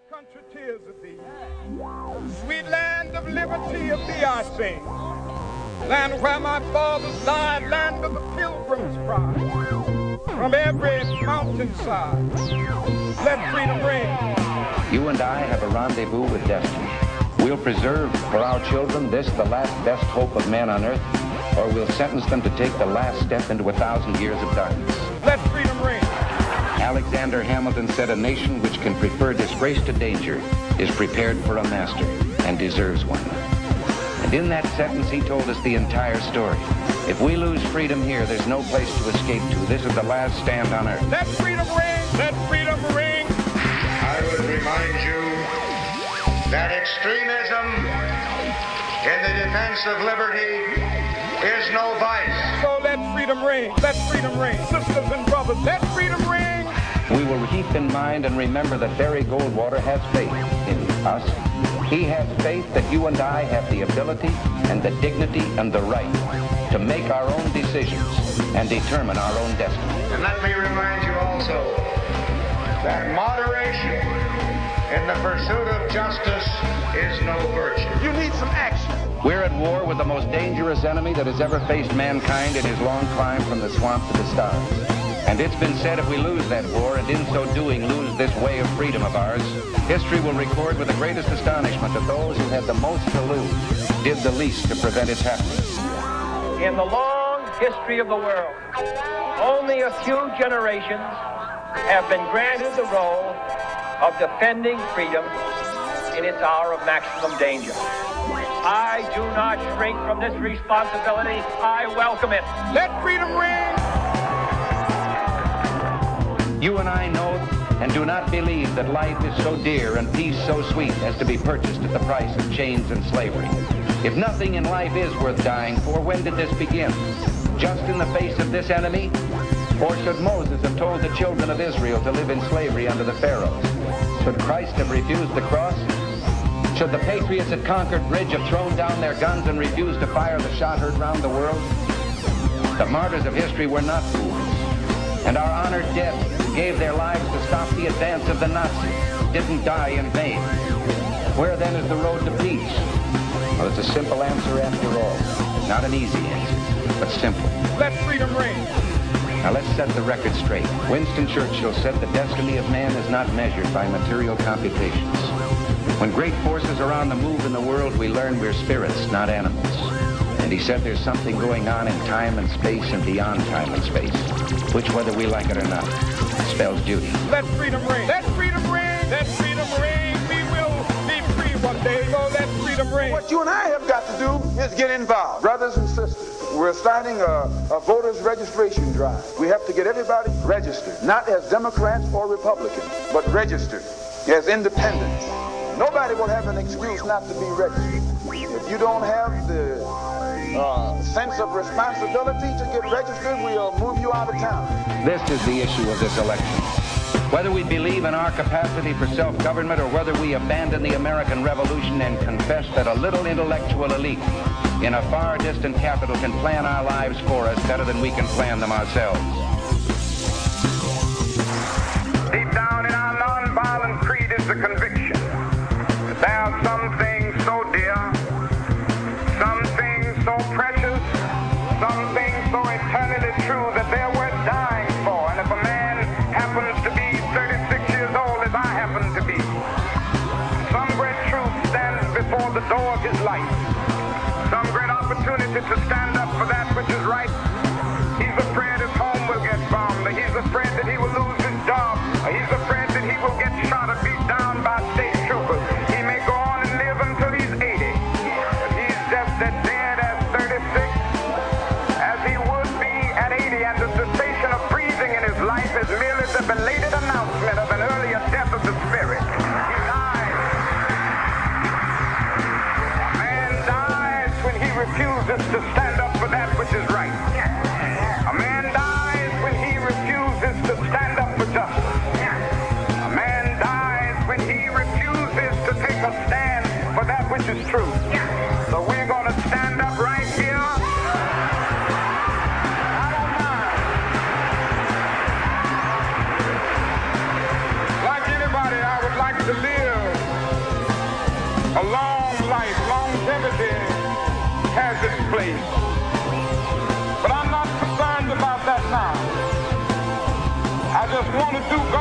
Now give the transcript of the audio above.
country tears of thee. Sweet land of liberty of thee I sing. Land where my fathers died, land of the pilgrims cry. From every mountainside, let freedom ring. You and I have a rendezvous with destiny. We'll preserve for our children this, the last best hope of man on earth, or we'll sentence them to take the last step into 1,000 years of darkness. Let freedom ring. Alexander Hamilton said a nation which can prefer disgrace to danger is prepared for a master and deserves one. And in that sentence, he told us the entire story. If we lose freedom here, there's no place to escape to. This is the last stand on earth. Let freedom ring. Let freedom ring. I would remind you that extremism in the defense of liberty is no vice. So let freedom ring. Let freedom ring. Sisters and brothers, let freedom ring. We will keep in mind and remember that Barry Goldwater has faith in us. He has faith that you and I have the ability and the dignity and the right to make our own decisions and determine our own destiny. And let me remind you also that moderation in the pursuit of justice is no virtue. You need some action. We're at war with the most dangerous enemy that has ever faced mankind in his long climb from the swamp to the stars. And it's been said if we lose that war, and in so doing lose this way of freedom of ours, history will record with the greatest astonishment that those who had the most to lose did the least to prevent its happening. In the long history of the world, only a few generations have been granted the role of defending freedom in its hour of maximum danger. I do not shrink from this responsibility. I welcome it. Let freedom ring. You and I know and do not believe that life is so dear and peace so sweet as to be purchased at the price of chains and slavery. If nothing in life is worth dying for, when did this begin? Just in the face of this enemy? Or should Moses have told the children of Israel to live in slavery under the Pharaohs? Should Christ have refused the cross? Should the patriots at Concord Bridge have thrown down their guns and refused to fire the shot heard round the world? The martyrs of history were not fools. And our honored dead who gave their lives to stop the advance of the Nazis didn't die in vain. Where then is the road to peace? Well, it's a simple answer after all. Not an easy answer, but simple. Let freedom ring. Now let's set the record straight. Winston Churchill said the destiny of man is not measured by material computations. When great forces are on the move in the world, we learn we're spirits, not animals. And he said there's something going on in time and space and beyond time and space, which, whether we like it or not, spells duty. Let freedom ring. Let freedom ring. Let freedom ring. We will be free one day. So let freedom ring. What you and I have got to do is get involved. Brothers and sisters, we're starting a voters registration drive. We have to get everybody registered, not as Democrats or Republicans, but registered as independents. Nobody will have an excuse not to be registered. If you don't have the sense of responsibility to get registered, we'll move you out of town. This is the issue of this election. Whether we believe in our capacity for self-government or whether we abandon the American Revolution and confess that a little intellectual elite in a far distant capital can plan our lives for us better than we can plan them ourselves. Deep down in our nonviolent creed is the conviction that there are some things so dear, some things so precious, some things so eternally true that they're worth dying for. And if a man happens to be 36 years old, as I happen to be, some great truth stands before the door of his life, some great opportunity to stand up for that which is right, he's afraid his home will get bombed, or he's afraid that he will lose his job, or he's afraid that he will get shot or beat down by state troopers. He may go on and live until he's 80, but he's just as dead at 36 as he would be at 80, and the cessation of breathing in his life is merely the belated announcement of an earlier death of the spirit. He dies. A man dies when he refuses to stand up for that which is right. A man dies when he refuses to stand up for justice. A man dies when he refuses to take a stand for that which is true. So we're going to stand up right here. Like anybody, I would like to live to God.